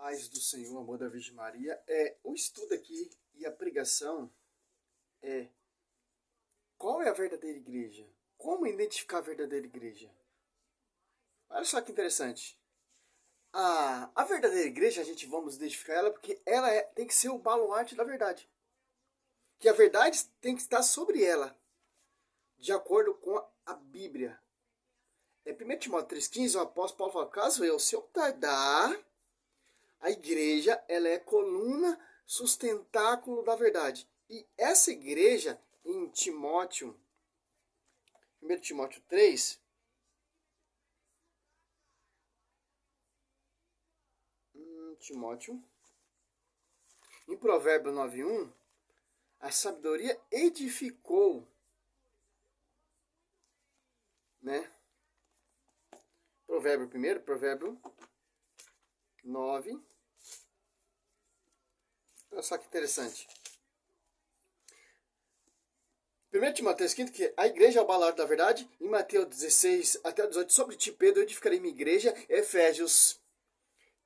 Paz do Senhor, amor da Virgem Maria. O estudo aqui e a pregação é qual é a verdadeira igreja? Como identificar a verdadeira igreja? Olha só que interessante. A verdadeira igreja, a gente vamos identificar ela porque ela tem que ser o baluarte da verdade. Que a verdade tem que estar sobre ela, de acordo com a Bíblia. Em 1 Timóteo 3,15, o apóstolo Paulo fala, caso eu, se eu tardar, a igreja ela é coluna, sustentáculo da verdade. E essa igreja, em Timóteo, 1 Timóteo 3, em Provérbio 9,1, a sabedoria edificou, né? Provérbio 9. Olha só que interessante. 1 Timóteo 3,15, que a igreja é o baluarte da verdade. Em Mateus 16 até 18, sobre ti, Pedro, eu edificarei minha igreja. Efésios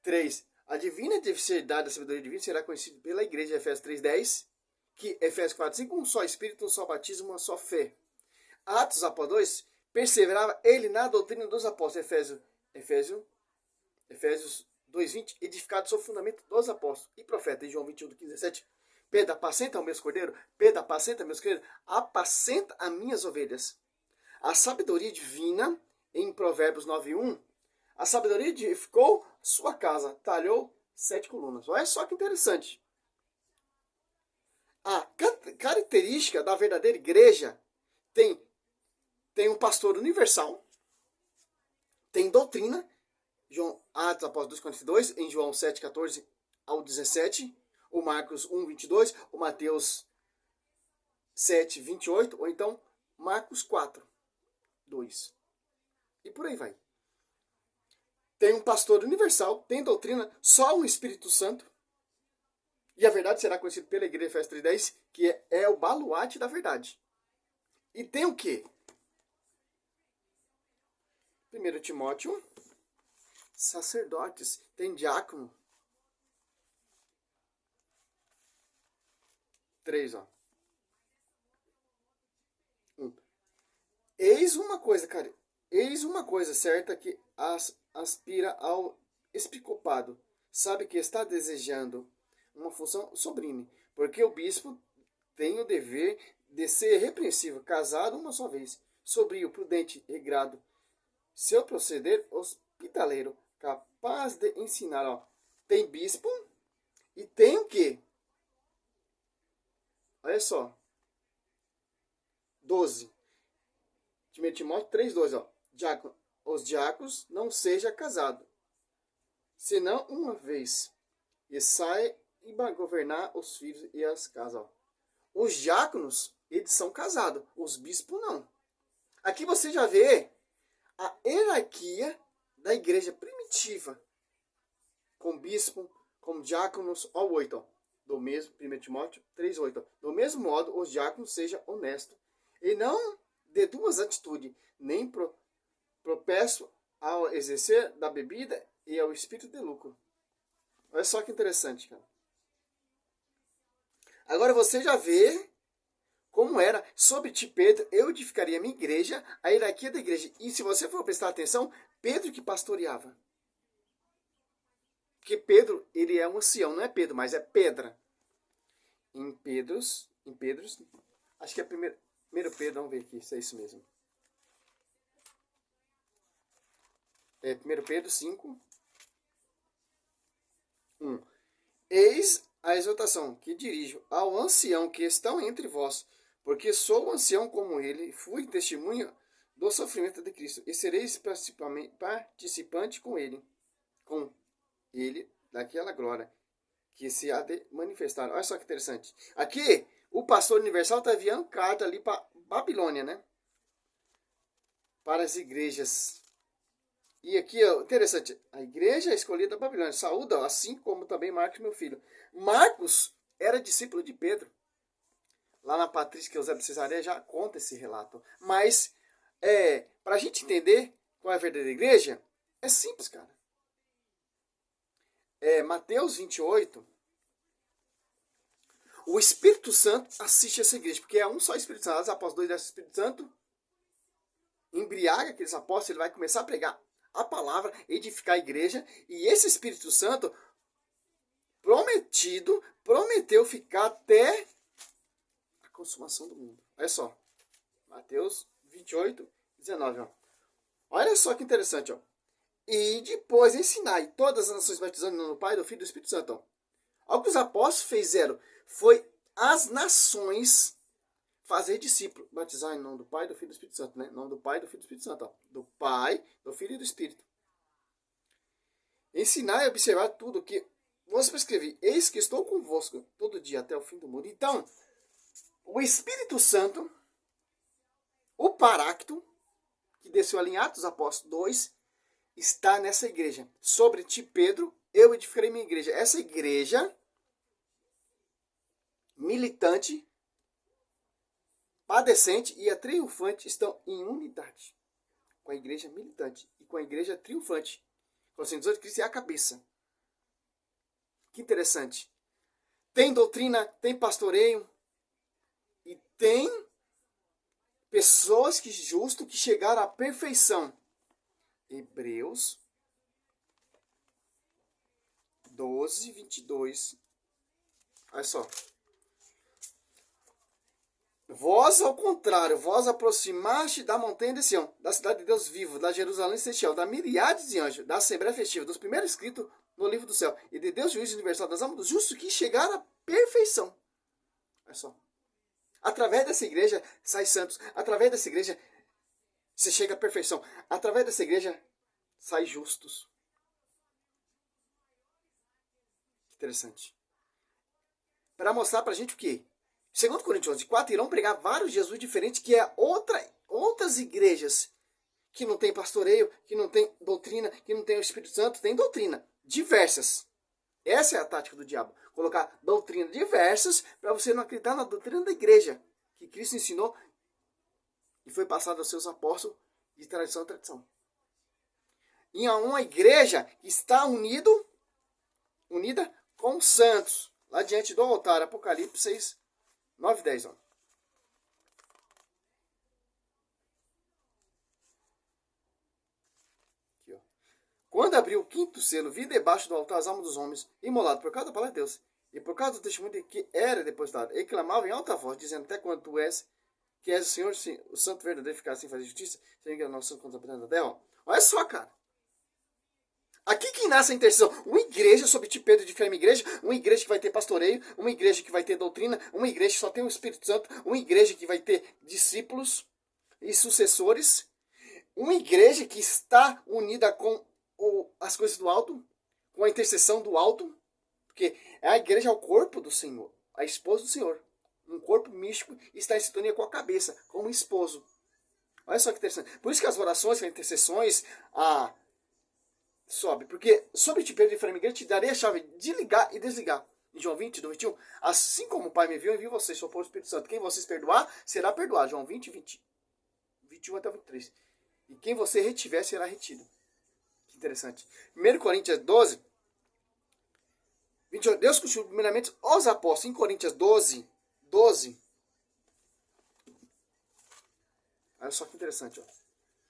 3, a divina diversidade da sabedoria divina será conhecida pela igreja. Efésios 3,10, que Efésios 4,5, um só Espírito, um só batismo, uma só fé. Atos apóstolos 2, perseverava ele na doutrina dos apóstolos. Efésios 2,20, edificado sobre o fundamento dos apóstolos e profetas. Em João 21:17, Pedro, apacenta o meus cordeiros. Pedro, apacenta meus cordeiros. Apacenta as minhas ovelhas. A sabedoria divina, em Provérbios 9,1, a sabedoria edificou sua casa, talhou 7 colunas. Olha só que interessante. A característica da verdadeira igreja tem um pastor universal, tem doutrina, Atos Apóstolos 2,42, em João 7,14 ao 17, o Marcos 1,22, o Mateus 7,28, ou então Marcos 4,2. E por aí vai. Tem um pastor universal, tem doutrina, só um Espírito Santo. E a verdade será conhecida pela igreja, Efésios 3,10, que é o baluarte da verdade. E tem o quê? 1 Timóteo, sacerdotes, tem diácono. 3, ó. Eis uma coisa certa que aspira ao episcopado. Sabe que está desejando uma função sublime, porque o bispo tem o dever de ser repreensível, casado uma só vez, sobrio, prudente, regrado, seu proceder hospitaleiro, capaz de ensinar. Ó. Tem bispo e tem o quê? Olha só. 12. 1 Timóteo 3,12, ó. Os diáconos não seja casado, senão uma vez, e sai e vai governar os filhos e as casas. Ó. Os diáconos, eles são casados, os bispos não. Aqui você já vê a hierarquia da igreja primitiva, com bispo, com diáconos, ó, 8, ó. Do mesmo, 1 Timóteo 3,8, ó. Do mesmo modo, os diáconos sejam honestos, e não de duas atitudes, nem propenso ao exercer da bebida e ao espírito de lucro. Olha só que interessante, cara. Agora você já vê como era sobre ti, Pedro, eu edificaria a minha igreja, a hierarquia da igreja. E se você for prestar atenção, Pedro que pastoreava. Porque Pedro, ele é um ancião, não é Pedro, mas é pedra. Em Pedros, acho que é primeiro Pedro, vamos ver aqui se é isso mesmo. 1 Pedro 5, 1. Eis a exortação que dirijo ao ancião que estão entre vós, porque sou ancião como ele, fui testemunha do sofrimento de Cristo, e sereis participante com ele daquela glória que se há de manifestar. Olha só que interessante. Aqui, o pastor universal está enviando carta ali para Babilônia, né? Para as igrejas. E aqui, ó, interessante, a igreja escolhida da Babilônia. Saúda, assim como também Marcos, meu filho. Marcos era discípulo de Pedro. Lá na Patrícia, que é o Zé de Cesareia, já conta esse relato. Mas, para a gente entender qual é a verdadeira igreja, é simples, cara. Mateus 28, o Espírito Santo assiste essa igreja, porque é um só Espírito Santo. Os apóstolos, dois desse Espírito Santo, embriaga aqueles apóstolos, ele vai começar a pregar a palavra, edificar a igreja, e esse Espírito Santo prometeu ficar até a consumação do mundo. Olha só, Mateus 28, 19, ó. Olha só que interessante, ó. E depois ensinai todas as nações batizando no Pai, do Filho e do Espírito Santo. Ó. O que os apóstolos fizeram foi as nações fazer discípulo, batizar em nome do Pai, do Filho e do Espírito Santo, né? Em nome do Pai, do Filho e do Espírito Santo, ó. Do Pai, do Filho e do Espírito. Ensinar e observar tudo que vos prescrevi. Eis que estou convosco todo dia até o fim do mundo. Então, o Espírito Santo, o Paráclito, que desceu ali em Atos dos Apóstolos 2, está nessa igreja. Sobre ti, Pedro, eu edificarei minha igreja. Essa igreja militante, padecente e a triunfante estão em unidade com a igreja militante e com a igreja triunfante. O Senhor de Cristo é a cabeça. Que interessante. Tem doutrina, tem pastoreio e tem pessoas que chegaram à perfeição. Hebreus 12, 22. Olha só. Vós, ao contrário, vós aproximaste da montanha de Sião, da cidade de Deus vivo, da Jerusalém celestial, da miríades de anjos, da assembleia festiva, dos primeiros escritos no livro do céu, e de Deus juiz universal das almas dos justos que chegaram à perfeição. Olha só. Através dessa igreja, sai santos. Através dessa igreja, você chega à perfeição. Através dessa igreja, sai justos. Interessante. Para mostrar pra gente o quê? Segundo Coríntios 11:4, irão pregar vários Jesus diferentes, que é outras igrejas que não tem pastoreio, que não tem doutrina, que não tem o Espírito Santo, tem doutrina diversas. Essa é a tática do diabo. Colocar doutrina diversas para você não acreditar na doutrina da igreja, que Cristo ensinou e foi passado aos seus apóstolos de tradição a tradição. E a uma igreja que está unida com os santos, lá diante do altar, Apocalipse 6, 9 e 10. Ó. Aqui, ó. Quando abriu o quinto selo, vi debaixo do altar as almas dos homens, imolados por causa da palavra de Deus, e por causa do testemunho de que era depositado. E clamavam em alta voz, dizendo: até quando tu és, que és o Senhor, sim, o santo verdadeiro, ficar assim fazer justiça, sem que a nossa contra da terra. Olha só, cara. Aqui que nasce a intercessão. Uma igreja sob ti, Pedro, de firme igreja. Uma igreja que vai ter pastoreio. Uma igreja que vai ter doutrina. Uma igreja que só tem o Espírito Santo. Uma igreja que vai ter discípulos e sucessores. Uma igreja que está unida com as coisas do alto. Com a intercessão do alto. Porque a igreja é o corpo do Senhor. A esposa do Senhor. Um corpo místico está em sintonia com a cabeça. Como esposo. Olha só que interessante. Por isso que as orações, as intercessões, sobe, porque sobre ti, Pedro, e firme igreja, te darei a chave de ligar e desligar. Em João 20, do 21, assim como o Pai me enviou vocês, sou o Espírito Santo. Quem vocês perdoar, será perdoado. João 20, 21 até 23. E quem você retiver, será retido. Que interessante. 1 Coríntios 12, 28. Deus constituiu primeiramente os apóstolos. Em Coríntios 12. Olha só que interessante. Ó.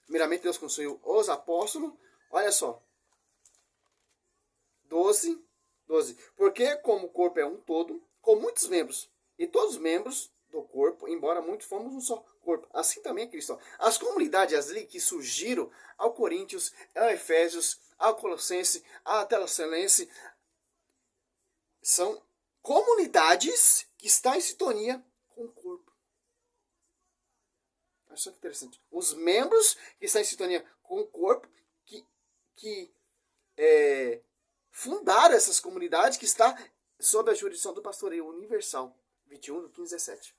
Primeiramente Deus constituiu os apóstolos. Olha só. 12. Porque como o corpo é um todo, com muitos membros, e todos os membros do corpo, embora muitos fomos um só corpo, assim também é Cristo. As comunidades ali que surgiram ao Coríntios, ao Efésios, ao Colossense, ao Tessalonicense, são comunidades que estão em sintonia com o corpo. Olha só que interessante. Os membros que estão em sintonia com o corpo, que fundaram essas comunidades, que está sob a jurisdição do pastoreio universal. 21, do 15, 17.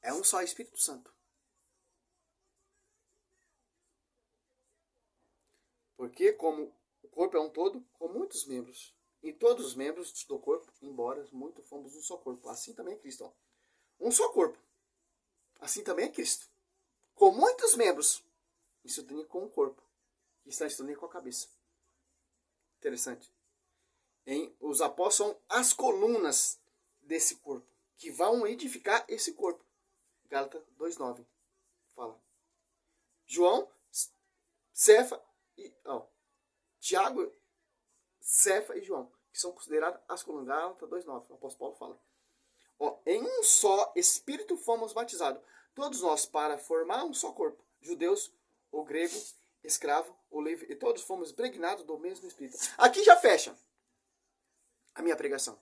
É um só Espírito Santo. Porque como o corpo é um todo, com muitos membros. E todos os membros do corpo, embora muito fomos um só corpo. Assim também é Cristo. Ó. Um só corpo. Assim também é Cristo. Com muitos membros. Em sintonia com o corpo. Que está em sintonia com a cabeça. Interessante. Os apóstolos são as colunas desse corpo, que vão edificar esse corpo. Gálatas 2:9 fala. João, Cefa e Tiago, Cefa e João, que são considerados as colunas. Gálatas 2:9, o apóstolo Paulo fala. Em um só Espírito fomos batizados, todos nós, para formar um só corpo, judeus, ou grego, escravo, ou livre, e todos fomos impregnados do mesmo Espírito. Aqui já fecha a minha pregação.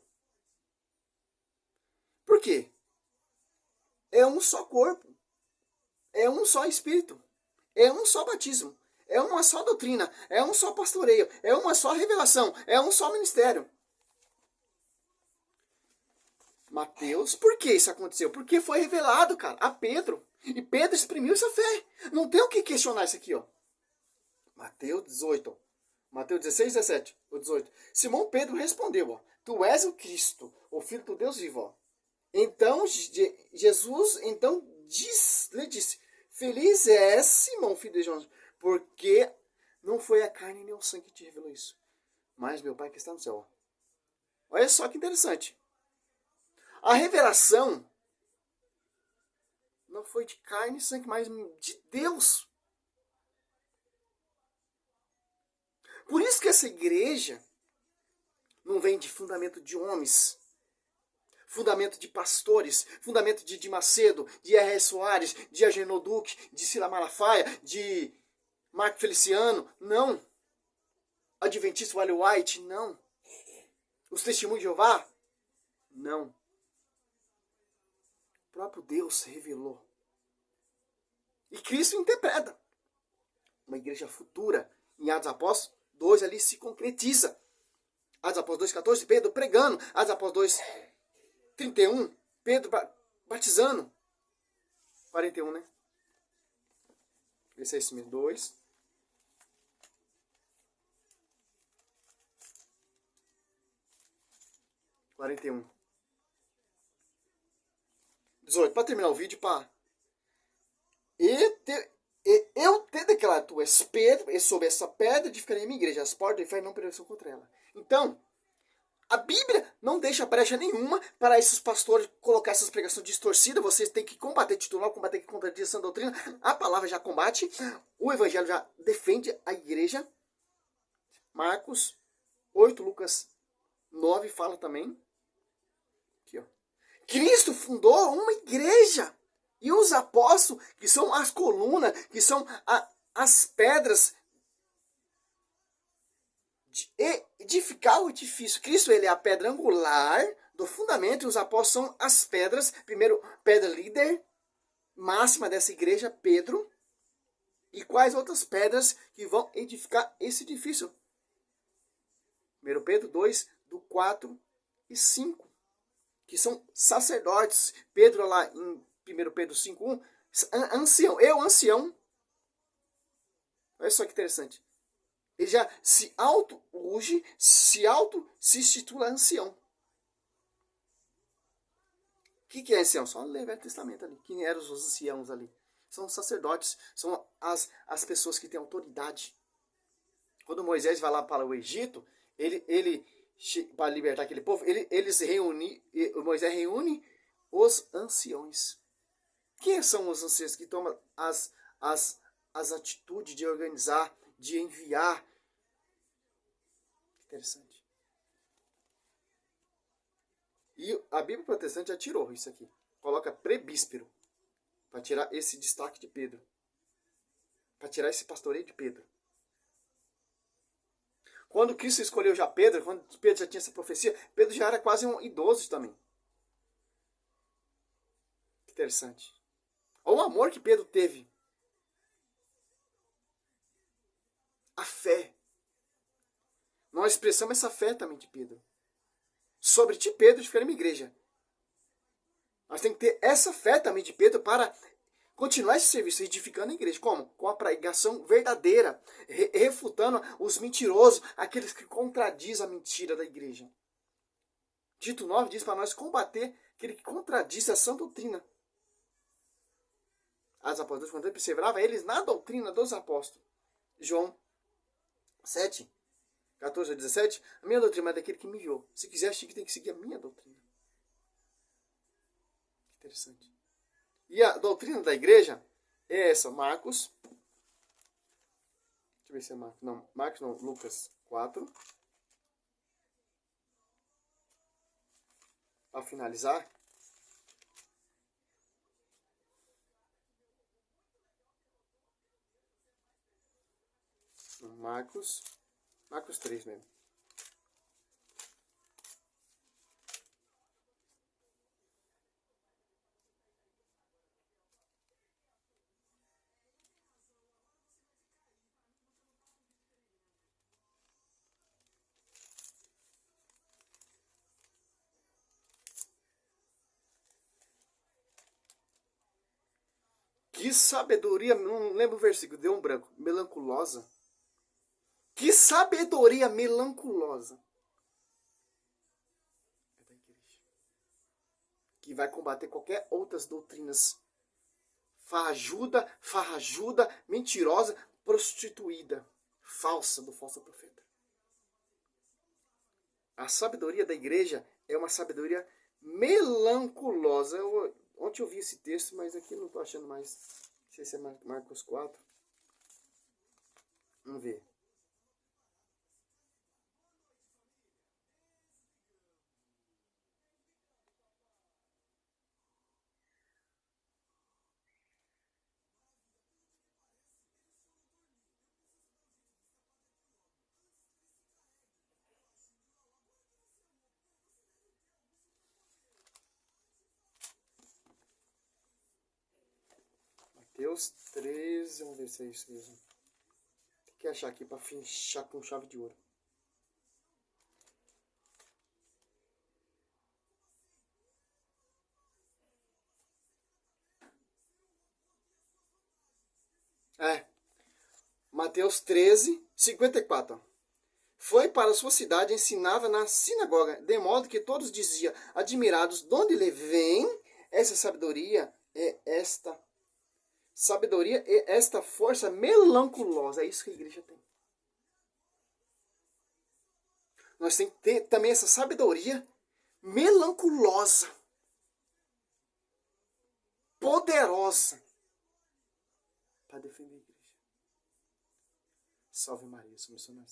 Por quê? É um só corpo, é um só Espírito, é um só batismo, é uma só doutrina, é um só pastoreio, é uma só revelação, é um só ministério. Mateus, por que isso aconteceu? Porque foi revelado, cara, a Pedro. E Pedro exprimiu essa fé. Não tem o que questionar isso aqui, ó. Mateus 18. Mateus 16, 17. Ou 18. Simão Pedro respondeu, ó. Tu és o Cristo, o Filho do Deus vivo, ó. Então, Jesus, lhe disse, feliz és, Simão, filho de Jonas, porque não foi a carne nem o sangue que te revelou isso, mas meu Pai que está no céu, ó. Olha só que interessante. A revelação não foi de carne e sangue, mas de Deus. Por isso que essa igreja não vem de fundamento de homens, fundamento de pastores, fundamento de Macedo, de R.R. Soares, de Agenor Duque, de Sila Malafaia, de Marco Feliciano, não. Adventista Wally White, não. Os Testemunhos de Jeová, não. O próprio Deus revelou. E Cristo interpreta. Uma igreja futura, em Atos Apóstolos 2 ali se concretiza. Atos Apóstolos 2:14, Pedro pregando. Atos Apóstolos 2:31, Pedro batizando. 41, né? Esse é isso mesmo, 2. e 41. 18. Para terminar o vídeo, pá. Eu te declaro, tu és Pedro, e sobre essa pedra edificarei a minha igreja. As portas do inferno não prevalecerão contra ela. Então, a Bíblia não deixa brecha nenhuma para esses pastores colocar essas pregações distorcidas. Vocês têm que combater titular, combater que contradiz essa doutrina. A palavra já combate. O evangelho já defende a igreja. Marcos 8, Lucas 9 fala também. Aqui, ó. Cristo fundou uma igreja. E os apóstolos, que são as colunas, que são as pedras de edificar o edifício. Cristo, ele é a pedra angular do fundamento, e os apóstolos são as pedras. Primeiro, pedra líder, máxima dessa igreja, Pedro. E quais outras pedras que vão edificar esse edifício? 1 Pedro 2, do 4 e 5. Que são sacerdotes. Pedro lá em 1 Pedro 5:1, ancião, ancião. Olha só que interessante. Ele já se auto-unge, se intitula ancião. O que é ancião? Só ler o Velho Testamento ali. Quem eram os anciãos ali? São os sacerdotes, são as pessoas que têm autoridade. Quando Moisés vai lá para o Egito, ele para libertar aquele povo, Moisés reúne os anciões. Quem são os anciãos que tomam as atitudes de organizar, de enviar? Interessante. E a Bíblia Protestante já tirou isso aqui. Coloca prebíspero. Para tirar esse destaque de Pedro. Para tirar esse pastoreio de Pedro. Quando Cristo escolheu já Pedro, quando Pedro já tinha essa profecia, Pedro já era quase um idoso também. Interessante. Olha o amor que Pedro teve. A fé. Nós expressamos essa fé também de Pedro. Sobre ti, Pedro, edificar uma igreja. Nós temos que ter essa fé também de Pedro para continuar esse serviço, edificando a igreja. Como? Com a pregação verdadeira, refutando os mentirosos, aqueles que contradizem a mentira da igreja. Tito 9 diz para nós combater aquele que contradiz a sã doutrina. As apóstolos, quando ele perseverava, eles na doutrina dos apóstolos. João 7. 14 a 17, a minha doutrina é daquele que me enviou. Se quiser, acho que tem que seguir a minha doutrina. Interessante. E a doutrina da igreja é essa, Marcos. Deixa eu ver se é Marcos. Não, Marcos não, Lucas 4. Para finalizar. Marcos 3 mesmo. Que sabedoria, não lembro o versículo, deu um branco. Melanculosa. Que sabedoria melanculosa. É da igreja. Que vai combater qualquer outras doutrinas farrajuda, mentirosa, prostituída, falsa, do falso profeta. A sabedoria da igreja é uma sabedoria melanculosa. Ontem eu vi esse texto, mas aqui não estou achando mais. Não sei se é Marcos 4. Vamos ver. Mateus 13, vamos ver se é isso mesmo. Tem que achar aqui para fechar com chave de ouro. Mateus 13, 54. Foi para a sua cidade, ensinava na sinagoga, de modo que todos diziam, admirados, de onde lhe vem essa sabedoria e esta força melanculosa. É isso que a igreja tem. Nós temos que ter também essa sabedoria melanculosa, poderosa, para defender a igreja. Salve Maria, sou missionário.